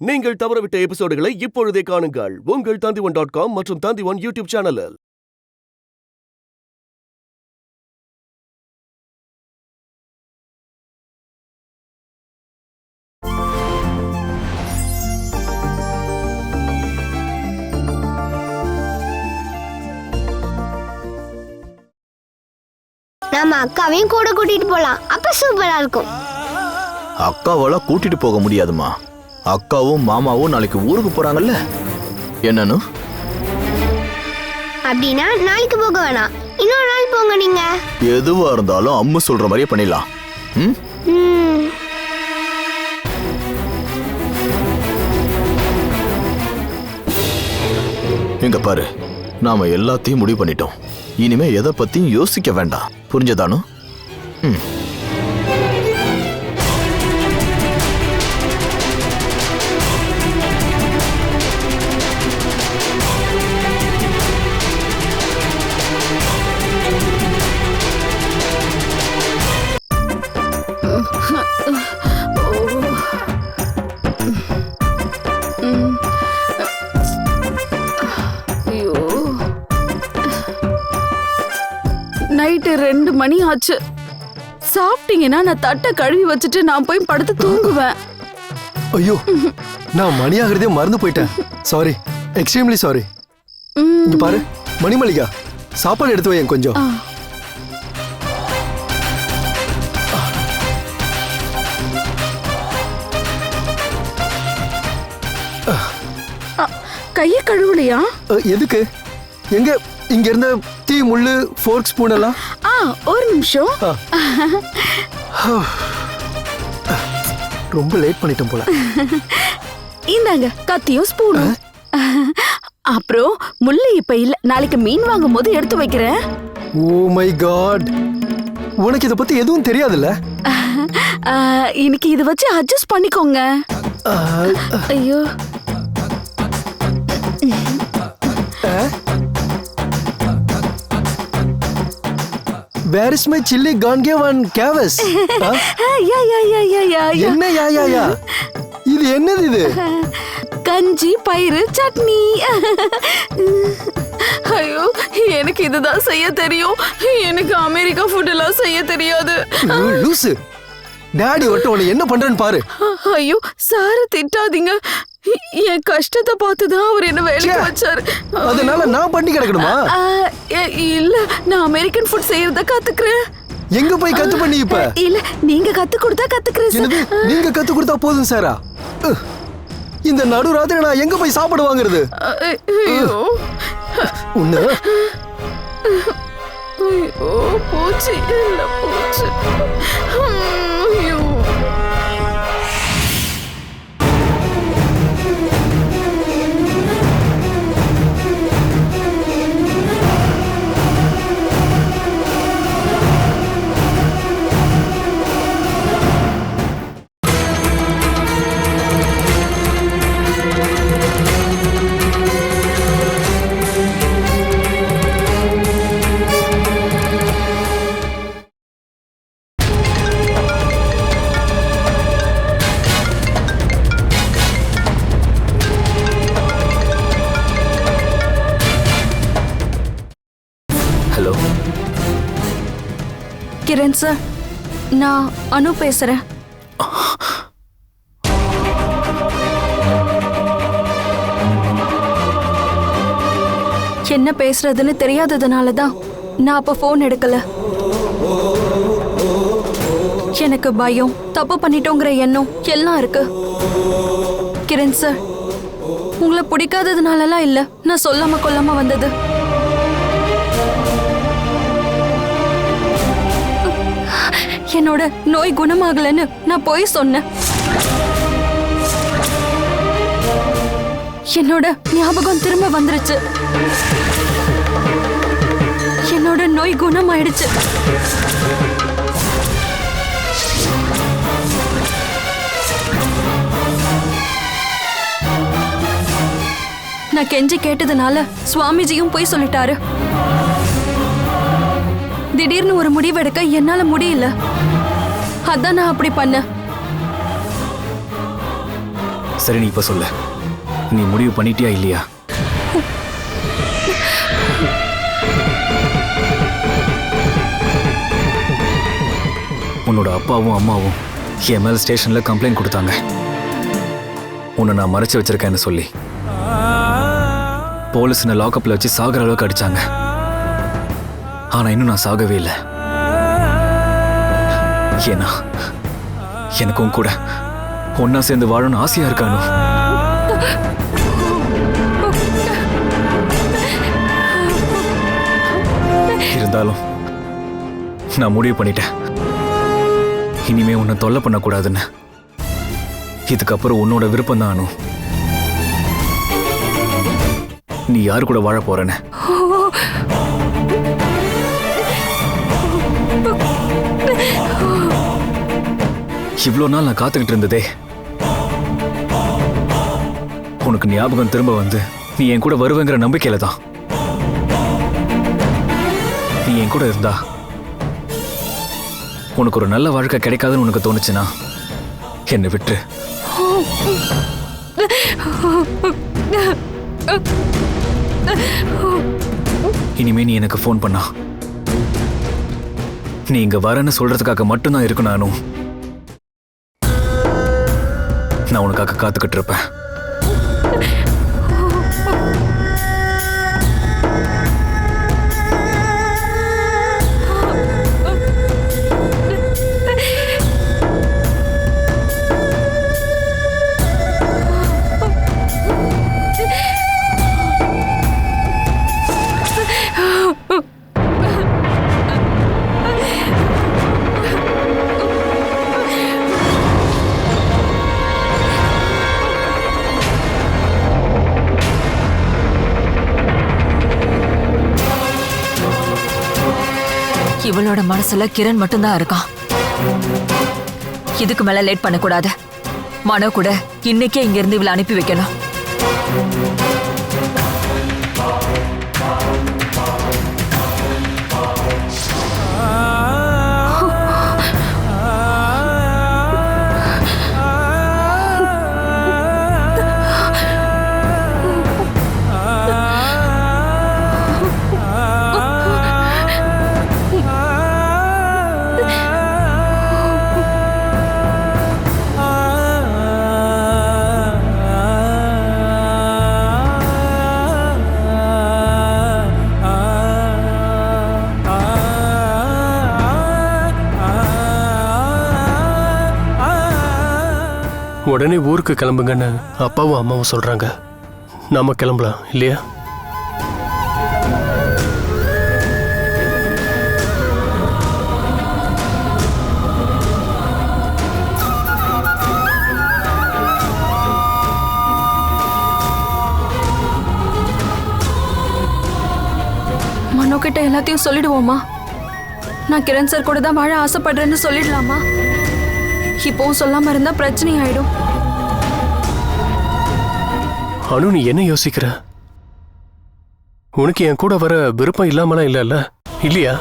நீங்கள் தவறவிட்ட எபிசோடுகளை இப்பொழுதே காணுங்கள் உங்கள் Tandivan.com மற்றும் Tandivan யூடியூப் சேனலில். நம்ம அக்காவையும் கூட கூட்டிட்டு போலாம், அப்ப சூப்பரா இருக்கும். அக்காவெல்லாம் கூட்டிட்டு போக முடியாதுமா. அக்காவும் மாமாவும் நாளைக்கு ஊருக்கு போறாங்கல்ல. என்னன்னு? அப்படின்னா நாளைக்கு போக வேணாம், இன்னொரு நாள் போங்க. நீங்க எதுவா இருந்தாலும் அம்மு சொல்ற மாதிரியே பண்ணிடலாம். இங்க பாரு, நாம எல்லாத்தையும் முடிவு பண்ணிட்டோம். இனிமே எதை பத்தியும் யோசிக்க வேண்டாம், புரிஞ்சதானு? நைட்டு 2 மணி ஆச்சு. சாப்பிட்டீங்கன்னா நான் தட்டை கழுவி வச்சுட்டு நான் போய் படுத்து தூங்குவேன். ஐயோ, நான் மணி ஆகிறதே மறந்து போயிட்டேன். Sorry, extremely sorry. இங்க பாரு மணிமல்லிகா, சாப்பாடு எடுத்து வை கொஞ்சம். கைய கழுவலையா? எதுக்கு? எங்க இங்க இருந்த டீ, முள்ளு, ஃபோர்க், ஸ்பூன் எல்லாம்? ஒரு நிமிஷம். ரொம்ப லேட் பண்ணிட்டோம் போல. இந்தாங்க கத்தியும் ஸ்பூனும். அப்புறம் முள்ளு இப்ப இல்ல, நாளைக்கு மீன் வாங்கும் போது எடுத்து வைக்கிறேன். ஓ மை காட், உனக்கு இத பத்தி எதுவும் தெரியாதுல்ல? இன்னைக்கு இத வச்சு அட்ஜஸ்ட் பண்ணிக்கோங்க. ஐயோ, Where is my chili Gangev and Kavas? என்ன யா யா யா? இது என்னது இது? கஞ்சி, பயிறு, சட்னி. ஐயோ, எனக்கு இதுதான் செய்ய தெரியும். எனக்கு அமெரிக்கா ஃபுட் எல்லாம் செய்ய தெரியாது. லூசு, டாடி ஒட்ட உன்னை என்ன பண்றேன்னு பாரு. ஐயோ சார், திட்டாதீங்க. என் கஷ்டத்தை பார்த்துதான் அவர் என்ன வேலைக்கு வச்சாரு. அதனால நான் பண்ணி கிடக்கணுமா? இல்ல, நான் அமெரிக்கன் ஃபுட் செய்யறத கத்துக்கிறேன். எங்க போய் கத்து பண்ணி? இப்ப இல்ல, நீங்க கத்து கொடுத்தா கத்துக்கிறேன் சார். நீங்க கத்து கொடுத்தா போதும் சாரா. இந்த நடு ராத்திரி நான் எங்க போய் சாப்பாடு வாங்குறது? ஐயோ உன்ன ஐயோ, போச்சு இல்ல போச்சு. ஐயோ, கிரண் சார், நான் அனு பேசுறேன். என்ன பேசுறதுன்னு தெரியாததுனால தான் நான் அப்ப போன் எடுக்கல. எனக்கு பயம், தப்பு பண்ணிட்டோங்கிற எண்ணம் எல்லாம் இருக்கு. கிரண் சார், உங்களை பிடிக்காததுனாலலாம் இல்ல நான் சொல்லாம கொல்லாம வந்தது. என்னோட நோய் குணமாகலன்னு நான் போய் சொன்னேன். என்னோட ஞாபகம் திரும்ப வந்துருச்சு. என்னோட நோய் குணமாயிடுச்சு. நான் கெஞ்சி கேட்டதுனால சுவாமிஜியும் போய் சொல்லிட்டாரு. திடீர்னு ஒரு முடிவெடுக்க என்னால முடியல. அதான் நான் அப்படி பண்ண. சரி, நீ இப்ப சொல்லு, நீ முடிவு பண்ணிட்டியா இல்லையா? உன்னோட அப்பாவும் அம்மாவும் என் மேல ஸ்டேஷன்ல கம்ப்ளைண்ட் கொடுத்தாங்க, உன்னை நான் மறைச்சு வச்சிருக்கேன்னு சொல்லி. போலீஸ் என்ன லாக்அப்ல வச்சு சாகிற அளவுக்கு அடிச்சாங்க. ஆனா இன்னும் நான் சாகவே இல்லை. ஏன்னா எனக்கும் கூட ஒன்னா சேர்ந்து வாழணும்னு ஆசையா இருக்கானு. இருந்தாலும் நான் முடிவு பண்ணிட்டேன், இனிமே உன்னை தொல்லை பண்ணக்கூடாதுன்னு. இதுக்கப்புறம் உன்னோட விருப்பம் தான் அனு. நீ யாரு கூட வாழ போறேன்னு. இவ்வளோ நாள் நான் காத்துக்கிட்டு இருந்ததே உனக்கு ஞாபகம் திரும்ப வந்து நீ என் கூட வருவேங்கிற நம்பிக்கையில தான். நீ என் கூட இருந்தா உனக்கு ஒரு நல்ல வாழ்க்கை கிடைக்காதுன்னு உனக்கு தோணுச்சுன்னா என்னை விட்டு. இனிமே நீ எனக்கு ஃபோன் பண்ணா நீ இங்க வரேன்னு சொல்றதுக்காக மட்டும்தான் இருக்கணும். நானும் நான் உனக்காக காத்துக்கிட்டு இருப்பேன். இவளோட மனசுல கிரண் மட்டும்தான் இருக்கான். இதுக்கு மேல லேட் பண்ணக்கூடாது. மனோ கூட இன்னைக்கே இங்க இருந்து இவளை அனுப்பி வைக்கணும். உடனே ஊருக்கு கிளம்புங்கன்னு அப்பாவும் அம்மாவும் சொல்றாங்க. நாம கிளம்பலாம் இல்லையா? மனோ கிட்ட எல்லாத்தையும் சொல்லிடுவோமா? நான் கிரண் சார் கூட தான் வாழ ஆசைப்படுறேன்னு சொல்லிடலாமா? இப்போவும் சொல்லாம இருந்தா பிரச்சனை ஆயிடும். அனு, நீ என்ன யோசிக்கிற? உனக்கு என் கூட வர விருப்பம் இல்லாமலாம் இல்லைல்ல, இல்லையா?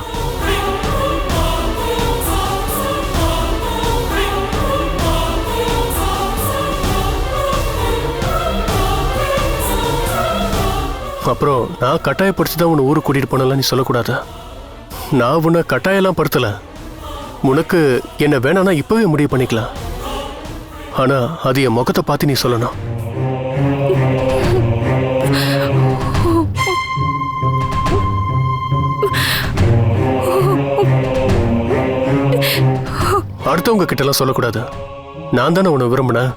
அப்புறம் நான் கட்டாயப்படுத்தி தான் உன்னை ஊருக்கு கூட்டிட்டு போனலாம் நீ சொல்லக்கூடாதா? நான் உன்னை கட்டாயெல்லாம் படுத்தல. உனக்கு என்ன வேணானா இப்பவே முடிவு பண்ணிக்கலாம். ஆனா அது என் முகத்தை பார்த்து நீ சொல்லணும். அடுத்தவங்க கிட்ட எல்லாம் சொல்லக்கூடாது. நான் தானே உன்னை விரும்பினேன்,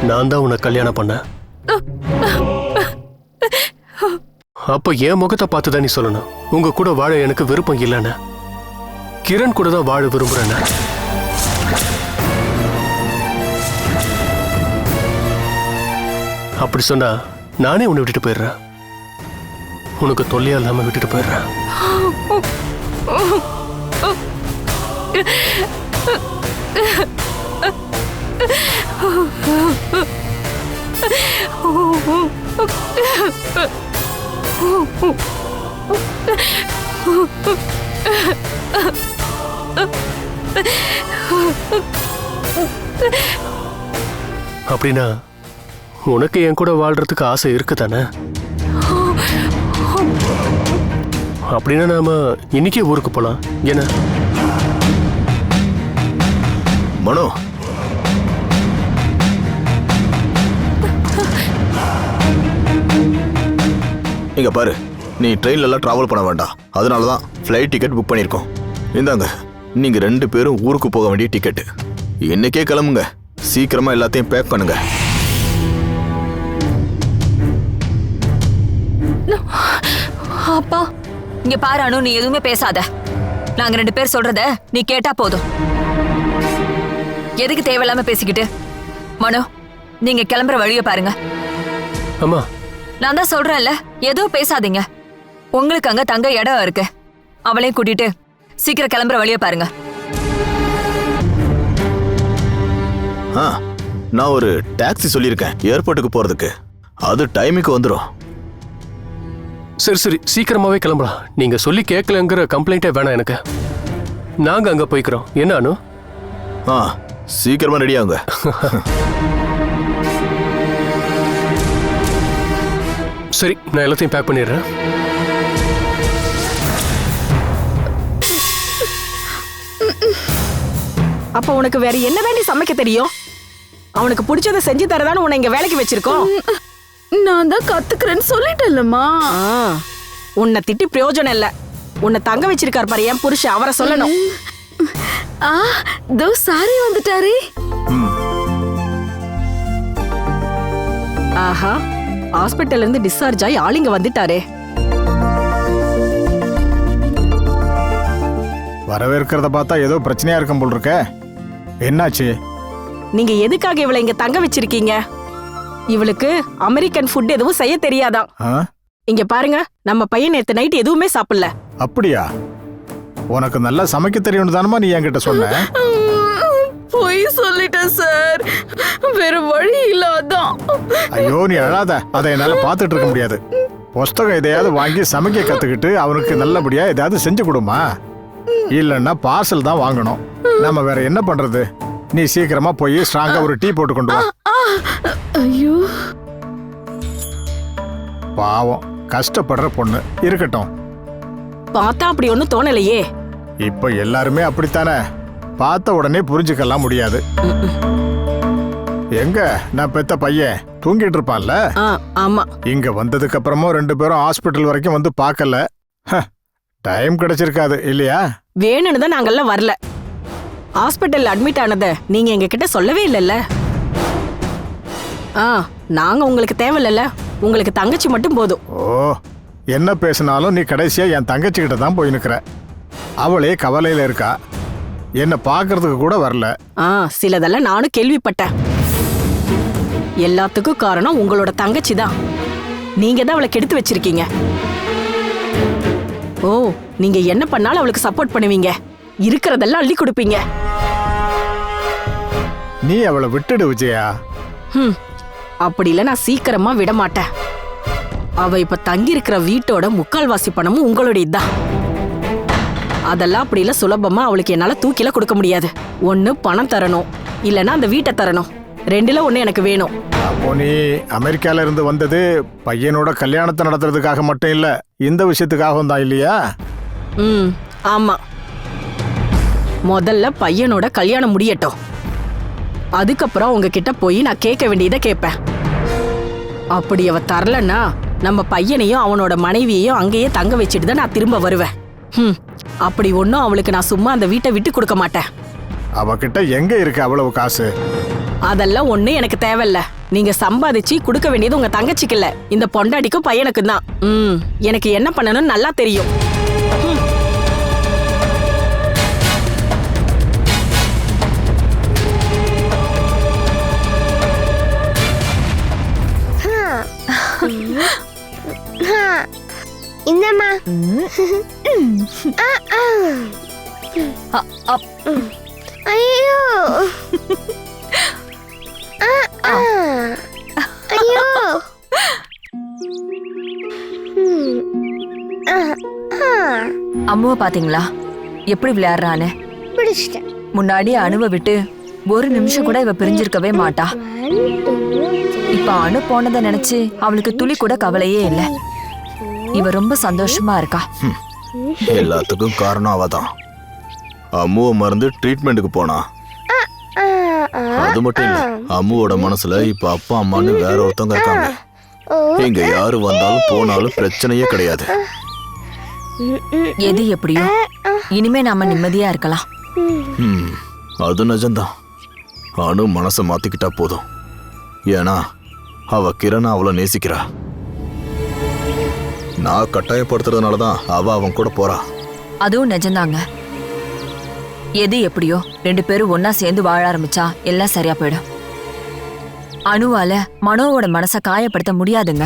நான் தான் உன்னை கல்யாணம் பண்ண. அப்ப என் முகத்தை பார்த்து தான் நீ சொல்லணும் உங்க கூட வாழ எனக்கு விருப்பம் இல்லைன்னு. கிரண் கூட தான் வாழ விரும்புறேன்னு. அப்படி சொன்னா நானே உன்னை விட்டுட்டு போயிடுறேன். உனக்கு தொல்லையா இல்லாம விட்டுட்டு போயிடுறேன். அப்படின்னா உனக்கு என் கூட வாழ்றதுக்கு ஆசை இருக்குதானே? அப்படின்னா நாம இன்னைக்கே ஊருக்கு போலாம் என்ன? மனோ, இங்க பாரு, நீ ட்ரெயின்ல எல்லாம் டிராவல் பண்ண வேண்டாம். அதனால தான் ஃப்ளைட் டிக்கெட் புக் பண்ணியிருக்கோம். இந்தாங்க, நீங்க 2 பேரும் ஊருக்கு போக வேண்டிய டிக்கெட். இன்னைக்கே கிளம்புங்க. சீக்கிரமா எல்லாத்தையும் பேக் பண்ணுங்க. அப்பா, இங்க பாரு அனு, நீ எதுவுமே பேசாத. நாங்க 2 பேர் சொல்றத நீ கேட்டா போதும். எதுக்கு தேவையில்லாம பேசிக்கிட்டு? மனோ, நீங்க கிளம்புற வழிய பாருங்க. அம்மா, நான் தான் சொல்றேன்ல, எதுவும் பேசாதீங்க. உங்களுக்கு அங்க தங்க இடம் இருக்கு. அவளையும் கூட்டிட்டு சீக்கிரம் கிளம்புற வழிய பாருங்க. நான் ஒரு டாக்ஸி சொல்லியிருக்கேன் ஏர்போர்ட்டுக்கு போறதுக்கு. அது டைமுக்கு வந்துடும். சரி சரி, சீக்கிரமாவே கிளம்பலாம். நீங்க சொல்லி கேட்கலங்கிற கம்ப்ளைண்டே வேணாம் எனக்கு. நாங்க அங்க போய்க்கிறோம். என்ன அனு? சீக்கிரமா ரெடி ஆகுங்க. சரி, நான் எல்லாத்தையும் பேக் பண்ணிடுறேன். அப்ப உனக்கு வேற என்ன தாண்டி சமைக்க தெரியும்? அவனுக்கு பிடிச்சதை செஞ்சு தரதான்னு உன்னை இங்க வேலைக்கு வச்சிருக்கோம். நான் தான் கத்துக்கிறேன்னு சொல்லிட்டேன்லம்மா. உன்னை திட்டி பிரயோஜனம் இல்ல. உன்னை தங்க வச்சிருக்கார் பாரு என் புருஷன், அவரை சொல்லணும். தோ சாரி வந்துட்டாரே. ஆஹா, ஹாஸ்பிட்டல்ல இருந்து டிஸ்சார்ஜ் ஆகி ஆளுங்க வந்துட்டாரே. வரவேற்கிறத பார்த்தா ஏதோ பிரச்சனையா இருக்கும் போல் இருக்க. என்னாச்சு? நீங்க எதுக்காக இவளை இங்க தங்க வச்சிருக்கீங்க? இவளுக்கு அமெரிக்கன் ஃபுட் எதுவும் செய்ய தெரியாதான். இங்க பாருங்க, நம்ம பையன் நேத்து நைட் எதுவுமே சாப்பிடல. அப்படியா? உனக்கு நல்லா சமைக்க தெரியும் தானமா நீ என்கிட்ட சொன்ன. போய் சொல்லிட்டேன் சார், வேற வழி இல்லாதான். ஐயோ, நீ அழாத. அதை என்னால பார்த்துட்டு இருக்க முடியாது. புஸ்தகம் எதையாவது வாங்கி சமைக்க கத்துக்கிட்டு அவனுக்கு நல்லபடியா ஏதாவது செஞ்சு கொடுமா. இல்லைன்னா பார்சல் தான் வாங்கணும். நம்ம வேற என்ன பண்றது? நீ சீக்கிரமா போய் ஸ்ட்ராங்கா ஒரு டீ போட்டு கொண்டு வா. ஐயோ, பாவம், கஷ்டப்படுற பொண்ணு. இருக்கட்டும். பார்த்தா அப்படி ஒண்ணும் தோணலையே. இப்ப எல்லாருமே அப்படித்தானே. பார்த்த உடனே புரிஞ்சுக்கலாம் முடியாது. எங்க நான் பெத்த பையன் தூங்கிட்டு இருப்பான்ல. ஆமா, இங்க வந்ததுக்கு அப்புறமும் 2 பேரும் ஹாஸ்பிட்டல் வரைக்கும் வந்து பார்க்கல. டைம் கிடைச்சிருக்காது இல்லையா? வேணும்னு தான் நாங்கெல்லாம் வரல. ஹாஸ்பிட்டல் அட்மிட் ஆனத நீங்க எங்க கிட்ட சொல்லவே இல்லைல்ல. நாங்க உங்களுக்கு தேவையில்ல. உங்களுக்கு தங்கச்சி மட்டும் போதும். ஓ, என்ன பேசினாலும் நீ கடைசியா என் தங்கச்சி கிட்ட தான் போய் நிக்கிற. அவளே கவலையில இருக்கா. என்ன பாக்குறதுக்கு கூட வரல. சிலதெல்லாம் நானும் கேள்விப்பட்டேன். எல்லாத்துக்கும் காரணம் உங்களோட தங்கச்சி தான். நீங்க தான் அவளை கெடுத்து வச்சிருக்கீங்க. ஓ, நீங்க என்ன பண்ணாலும் அவளுக்கு சப்போர்ட் பண்ணுவீங்க. இருக்கிறதெல்லாம் அள்ளி கொடுப்பீங்க. நீ அவளை விட்டுடு விஜயா. அப்படி இல்ல, நான் சீக்கிரமா விட மாட்டேன். அவ இப்ப தங்கி இருக்கிற வீட்டோட 3/4 பணமும் உங்களுடையதுதான். அதெல்லாம் அப்படி இல்ல சுலபமா அவளுக்கு என்னால தூக்கில கொடுக்க முடியாது. ஒண்ணு பணம் தரணும், இல்லனா அந்த வீட்டை தரணும். 2ல ஒண்ணு எனக்கு வேணும். அப்போ நீ அமெரிக்கால இருந்து வந்தது பையனோட கல்யாணத்தை நடத்துறதுக்காக மட்டும் இல்ல, இந்த விஷயத்துக்காகவும் தான் இல்லையா? ஆமா. முதல்ல பையனோட கல்யாணம் முடியட்டும். அதுக்கப்புறம் உங்ககிட்ட போய் நான் கேட்க வேண்டியதை கேட்பேன். அப்படி அவ தரலன்னா நம்ம பையனையும் அவனோட மனைவியையும் அங்கேயே தங்க வச்சுட்டு தான் நான் திரும்ப வருவேன். அப்படி ஒன்னும் அவளுக்கு நான் சும்மா அந்த வீட்டை விட்டு கொடுக்க மாட்டேன். அவகிட்ட எங்க இருக்கு அவ்வளவு காசு? அதெல்லாம் ஒண்ணு எனக்கு தேவையில்ல. நீங்க சம்பாதிச்சு கொடுக்க வேண்டியது உங்க தங்கச்சிக்கு இல்ல, இந்த பொண்டாட்டிக்கும் பையனுக்கும் தான். எனக்கு என்ன பண்ணணும்னு நல்லா தெரியும். இந்தம்மா. ஐயோ, ஐயோ. அம்மாவை பாத்தீங்களா எப்படி விளையாடுறான்னு? பிடிச்சிட்டேன். முன்னாடி அணுவை விட்டு ஒரு நிமிஷம் கூட இவ பிரிஞ்சிருக்கவே மாட்டா. இப்ப அனு போனதை நினைச்சு அவளுக்கு துளி கூட கவலையே இல்ல. இவ ரொம்ப சந்தோஷமா இருக்கா. எல்லாத்துக்கும் காரணம் அவதான். அம்முவை மறந்து ட்ரீட்மெண்ட்டுக்கு போனா. அது மட்டும் இல்ல, அம்முவோட மனசுல இப்ப அப்பா அம்மான்னு வேற ஒருத்தவங்க இருக்காங்க. இங்க யாரு வந்தாலும் போனாலும் பிரச்சனையே கிடையாது. எது எப்படியோ இனிமே நாம நிம்மதியா இருக்கலாம். அது நிஜம்தான். அனு மனசை மாத்திக்கிட்டா போதும். ஏன்னா அவ கிரணா அவளை நேசிக்கிறா. நான் கட்டாயப்படுத்துறதுனாலதான் அவ அவன் கூட போறா. அதுவும் நிஜம்தாங்க. எது எப்படியோ 2 பேரும் ஒன்னா சேர்ந்து வாழ ஆரம்பிச்சா எல்லாம் சரியா போயிடும். அனுவால மனோவோட மனசை காயப்படுத்த முடியாதுங்க.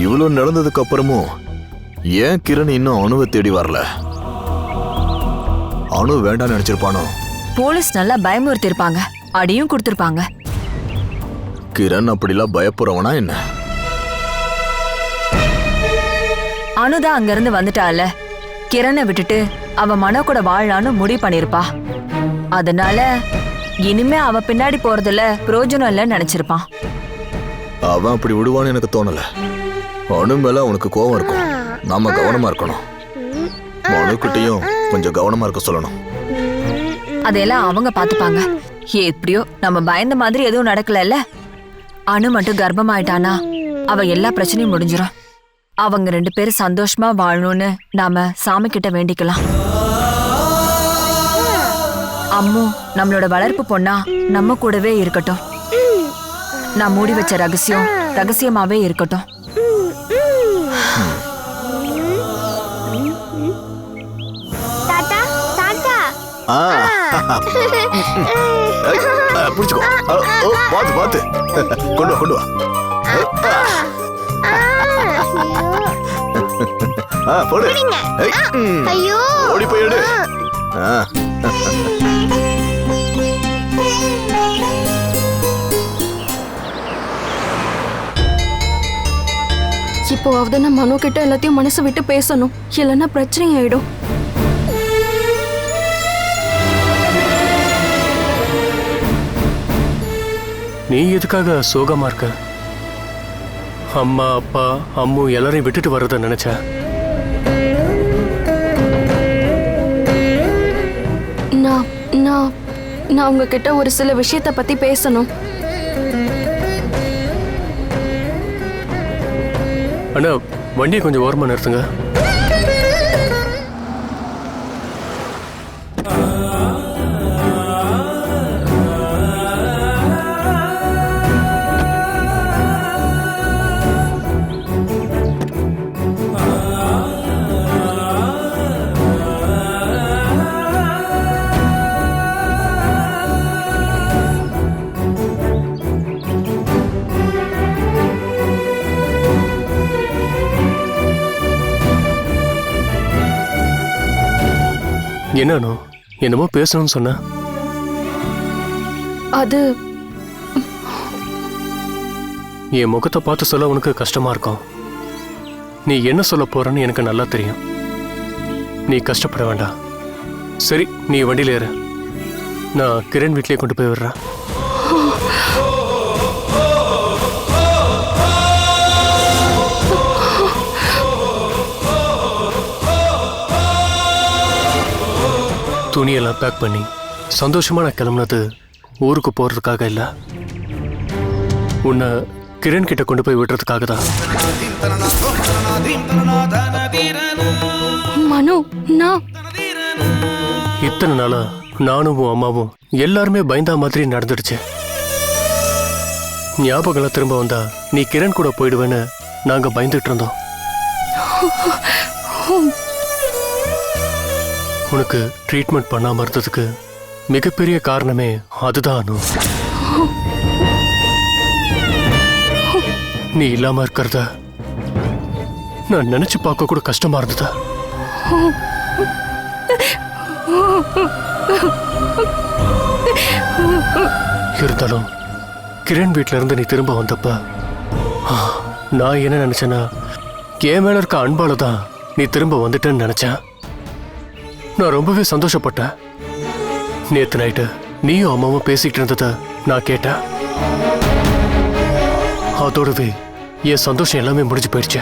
இவ்வளவு நடந்ததுக்கு அப்புறமும் ஏன் கிரண் இன்னும் அணுவை தேடி வரல? அணு வேண்டாம்னு நினைச்சிருப்பானோ? போலீஸ் நல்லா பயமுறுத்தி இருப்பாங்க, அடியும் கொடுத்திருப்பாங்க. கிரண் அப்படிலாம் பயப்படுறவனா என்ன? அனுதான் அங்க இருந்து வந்துட்டால, கிரணை விட்டுட்டு அவ மனோ கூட வாழலான்னு முடிவு பண்ணிருப்பா. அதனால இனிமே அவ பின்னாடி போறதுல பிரயோஜனம் இல்லைன்னு நினைச்சிருப்பான். அவன் அப்படி விடுவான்னு எனக்கு தோணல. அணு மேல அவனுக்கு கோவம் இருக்கும். நாம கவனமா இருக்கணும். மனுக்கிட்டையும் கொஞ்சம் கவனமா இருக்க சொல்லணும். அதையெல்லாம் அவங்க பாத்துப்பாங்க. எப்படியோ நம்ம பயந்த மாதிரி எதுவும் நடக்கல. அனு மட்டும் கர்ப்பமாயிட்டானா அவ எல்லா பிரச்சனையும் முடிஞ்சிடும். அவங்க 2 பேரும் சந்தோஷமா வாழணும்னு நாம சாமி கிட்ட வேண்டிக்கலாம். அம்மு நம்மளோட வளர்ப்பு பொண்ணா நம்ம கூடவே இருக்கட்டும். நான் மூடி வச்ச ரகசியம் ரகசியமாவே இருக்கட்டும். தாத்தா தாத்தா பிடிச்சுக்கோ. பாத்து பாத்து கொண்டு வா, கொண்டு வா. போடு. ஐயோ ஓடி போய் எடு. இப்போவாவது நான் மனோ கிட்ட எல்லாத்தையும் மனசு விட்டு பேசணும், இல்லைன்னா பிரச்சனை ஆயிடும். நீ எதுக்காக சோகமா இருக்க? அம்மா அப்பா அம்மு எல்லாரையும் விட்டுட்டு வர்றத நினைச்ச? நான் உங்ககிட்ட ஒரு சில விஷயத்தை பத்தி பேசணும். அண்ணா, வண்டியை கொஞ்சம் ஓரமா நிறுத்துங்க. என்னோ என்னமோ பேசணும்னு சொன்ன? அது என் முகத்தை பார்த்து சொல்ல உனக்கு கஷ்டமா இருக்கும். நீ என்ன சொல்ல போறன்னு எனக்கு நல்லா தெரியும். நீ கஷ்டப்பட வேண்டாம். சரி, நீ வண்டியில ஏறு. நான் கிரண் வீட்லயே கொண்டு போய் விடுறேன். துணியெல்லாம் பேக் பண்ணி சந்தோஷமா நான் கிளம்புனது ஊருக்கு போறதுக்காக இல்ல, உன்னை கிரண் கிட்ட கொண்டு போய் விடுறதுக்காக தான். மனு, நான் இத்தனை நாளா நானும் உன் அம்மாவும் எல்லாருமே பயந்தா மாதிரி நடந்துடுச்சு. ஞாபகங்களை திரும்ப வந்தா நீ கிரண் கூட போயிடுவேன்னு நாங்க பயந்துட்டு இருந்தோம். உனக்கு ட்ரீட்மெண்ட் பண்ணாம இருந்ததுக்கு மிகப்பெரிய காரணமே அதுதான் அனு. நீ இல்லாம இருக்கிறத நான் நினைச்சு பார்க்க கூட கஷ்டமா இருந்ததா? இருந்தாலும் கிரண் வீட்ல இருந்து நீ திரும்ப வந்தப்ப நான் என்ன நினைச்சேன்னா, என் மேல இருக்க அன்பால தான் நீ திரும்ப வந்துட்டேன்னு நினைச்சேன். நான் ரொம்பவே சந்தோஷப்பட்டேன். நேத்து நைட்டு நீயும் அம்மாவும் பேசிட்டு இருந்தத நான் கேட்டேன். அதோடவே என் சந்தோஷம் எல்லாமே முடிஞ்சு போயிடுச்சு.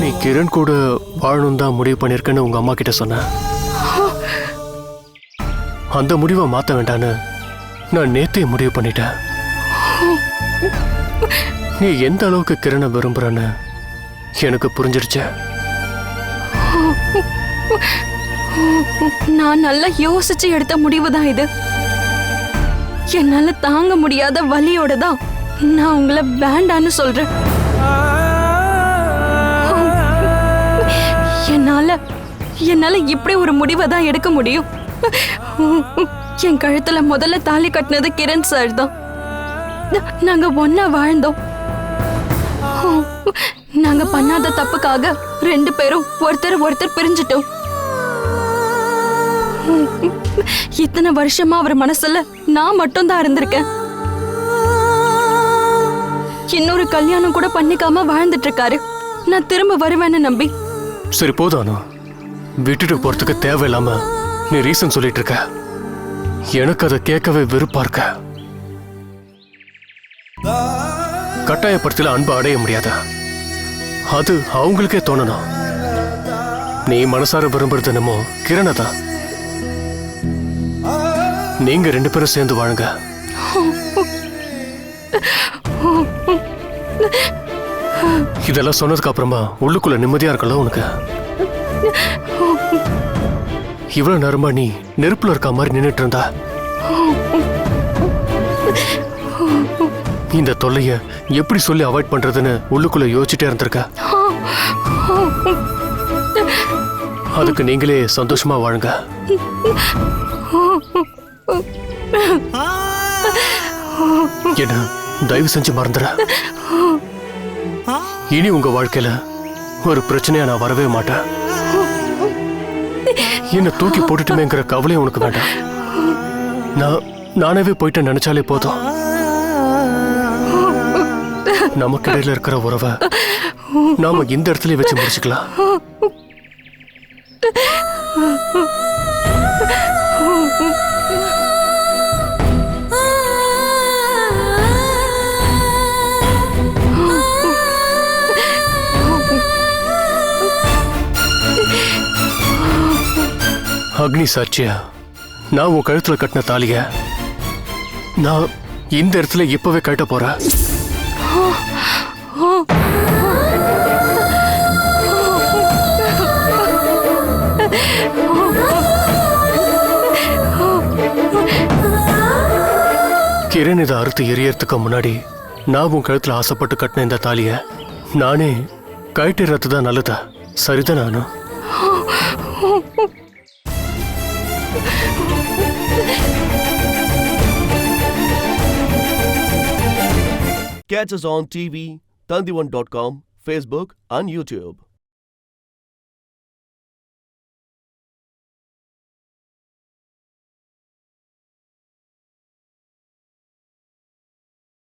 நீ கிரண் கூட வாழணும் தான் முடிவு பண்ணிருக்கேன்னு உங்க அம்மா கிட்ட சொன்ன. அந்த முடிவை மாத்த வேண்டான்னு நான் நேத்தே முடிவு பண்ணிட்டேன். நீ எந்த அளவுக்கு கிரணை விரும்புறன்னு எனக்கு புரிஞ்சிருச்சு. நான் நல்லா யோசிச்சு எடுத்த முடிவு தான் இது. என்னால தாங்க முடியாத வலியோட தான் நான் உங்களை வேண்டான்னு சொல்றேன். என்னால இப்படி ஒரு முடிவை தான் எடுக்க முடியும். என் கழுத்துல முதல்ல தாலி கட்டினது கிரண் சார் தான். நாங்க ஒன்னா வாழ்ந்தோம். நாங்க பண்ணாத தப்புக்காக 2 பேரும் ஒருத்தர் பிரிஞ்சிட்டோம். இத்தனை வருஷமா அவர் மனசுல நான் மட்டும் தான் இருந்திருக்கேன். இன்னொரு கல்யாணம் கூட பண்ணிக்காம வாழ்ந்துட்டு இருக்காரு. நான் திரும்ப வருவேன்னு நம்பி. சரி போதானோ, விட்டுட்டு போறதுக்கு தேவையில்லாம நீ ரீசன் சொல்லிட்டு இருக்க. எனக்கு அதை கேட்கவே வெறுப்பா இருக்க. கட்டாயப்படுத்தல அன்பு அடைய முடியாத, அது அவங்களுக்கே தோணணும். நீ மனசார விரும்புறது என்னமோ கிரணை தான். நீங்க 2 பேரும் சேர்ந்து வாழுங்க. இதெல்லாம் சொன்னதுக்கு அப்புறமா உள்ளுக்குள்ள நிம்மதியா இருக்கல உனக்கு. இவ்வளவு நேரமா நீ நெருப்புல இருக்க மாதிரி நின்னுட்டு இருந்தா இந்த தொல்லைய எப்படி சொல்லி அவாய்ட் பண்றதுன்னு உள்ளுக்குள்ள யோசிச்சுட்டே இருந்திருக்க. அதுக்கு நீங்களே சந்தோஷமா வாழுங்க. என்ன தயவு செஞ்சு மறந்துட. இனி உங்க வாழ்க்கையில ஒரு பிரச்சனையா நான் வரவே மாட்டேன். என்ன தூக்கி போட்டுட்டுமேங்கிற கவலையும் உனக்கு வேண்டாம். நானே போயிட்டு நினைச்சாலே போதும். நமக்கு இடையில இருக்கிற உறவை நாம இந்த இடத்துல வச்சு முடிச்சுக்கலாம். அக்னி சாட்சியா நான் உன் கழுத்துல கட்டின தாலிய நான் இந்த இடத்துல இப்பவே கட்ட போறேன். கிரண் இதை அறுத்து எரியறதுக்கு முன்னாடி நான் உன் கழுத்துல ஆசைப்பட்டு கட்டின இந்த தாலிய நானே கழட்டிறது தான் நல்லதா? சரிதான் நானும். Catch us on TV, Tandivan.com, Facebook and YouTube.